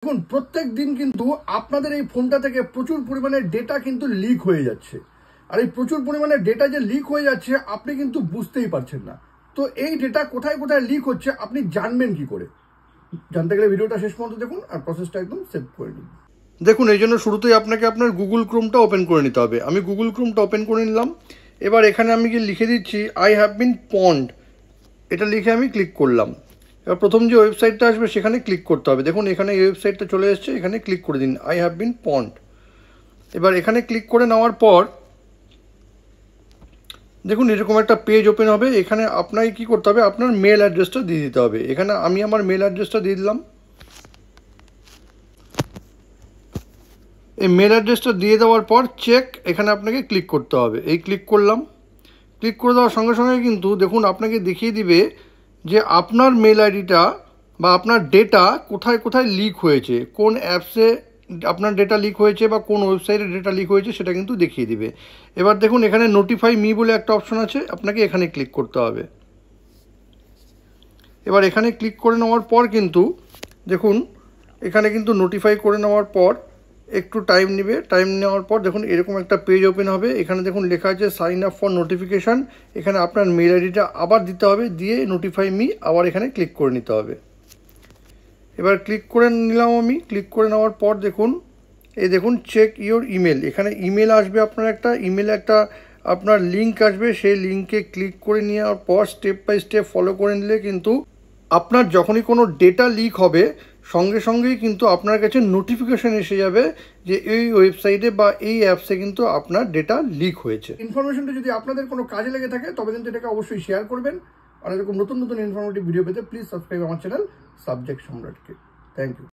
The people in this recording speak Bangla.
দেখুন প্রত্যেক দিন কিন্তু আপনাদের এই ফোনটা থেকে প্রচুর পরিমাণে ডেটা কিন্তু লিক হয়ে যাচ্ছে। আর এই প্রচুর পরিমাণে ডেটা যে লিক হয়ে যাচ্ছে আপনি কিন্তু বুঝতেই পারছেন না। তো এই ডেটা কোথায় কোথায় লিক হচ্ছে আপনি জানবেন কি করে? জানতে গেলে ভিডিওটা শেষ পর্যন্ত দেখুন আর প্রসেসটা একদম সেভ করে নিন। দেখুন এই জন্য শুরুতেই আপনাকে আপনার গুগল ক্রোমটা ওপেন করে নিতে হবে। আমি গুগল ক্রোমটা ওপেন করে নিলাম। এবার এখানে আমি গিয়ে লিখে দিচ্ছি আই হ্যাভ বিন পন্ড, এটা লিখে আমি ক্লিক করলাম। এবার প্রথম যে ওয়েবসাইটটা আসবে সেখানে ক্লিক করতে হবে। দেখুন এখানে এই ওয়েবসাইটটা চলে এসছে, এখানে ক্লিক করে দিন আই হ্যাভ বিন পন্ড। এবার এখানে ক্লিক করে নেওয়ার পর দেখুন এরকম একটা পেজ ওপেন হবে। এখানে আপনাকে কী করতে হবে, আপনার মেল অ্যাড্রেসটা দিয়ে দিতে হবে। এখানে আমি আমার মেল অ্যাড্রেসটা দিয়ে দিলাম। এই মেল অ্যাড্রেসটা দিয়ে দেওয়ার পর চেক এখানে আপনাকে ক্লিক করতে হবে। এই ক্লিক করলাম। ক্লিক করে দেওয়ার সঙ্গে সঙ্গে কিন্তু দেখুন আপনাকে দেখিয়ে দিবে যে আপনার মেল আইডিটা বা আপনার ডেটা কোথায় কোথায় লিক হয়েছে, কোন অ্যাপসে আপনার ডেটা লিক হয়েছে বা কোন ওয়েবসাইটে ডেটা লিক হয়েছে সেটা কিন্তু দেখিয়ে দিবে। এবার দেখুন এখানে নোটিফাই মি বলে একটা অপশন আছে, আপনাকে এখানে ক্লিক করতে হবে। এবার এখানে ক্লিক করে নেওয়ার পর কিন্তু দেখুন এখানে কিন্তু নোটিফাই করে নেওয়ার পর একটু টাইম নেবে। টাইম নেওয়ার পর দেখুন এরকম একটা পেজ ওপেন হবে। এখানে দেখুন লেখা আছে সাইন আপ ফর নোটিফিকেশান। এখানে আপনার মেল আইডিটা আবার দিতে হবে, দিয়ে নোটিফাই মি আবার এখানে ক্লিক করে নিতে হবে। এবার ক্লিক করে নিলাম আমি। ক্লিক করে নেওয়ার পর দেখুন এই দেখুন চেক ইওর ইমেল, এখানে ইমেল আসবে আপনার একটা ইমেলে একটা আপনার লিঙ্ক আসবে। সেই লিঙ্কে ক্লিক করে নেওয়ার পর স্টেপ বাই স্টেপ ফলো করে নিলে কিন্তু আপনার যখনই কোনো ডেটা লিক হবে সঙ্গে সঙ্গেই কিন্তু আপনার কাছে নোটিফিকেশান এসে যাবে যে এই ওয়েবসাইটে বা এই অ্যাপসে কিন্তু আপনার ডেটা লিক হয়েছে। ইনফরমেশনটা যদি আপনাদের কোনো কাজে লেগে থাকে তবে কিন্তু এটাকে অবশ্যই শেয়ার করবেন। আর এরকম নতুন নতুন ইনফরমেটিভ ভিডিও পেতে প্লিজ সাবস্ক্রাইব আমার চ্যানেল সাবজেক্ট সম্রাটকে। Thank you.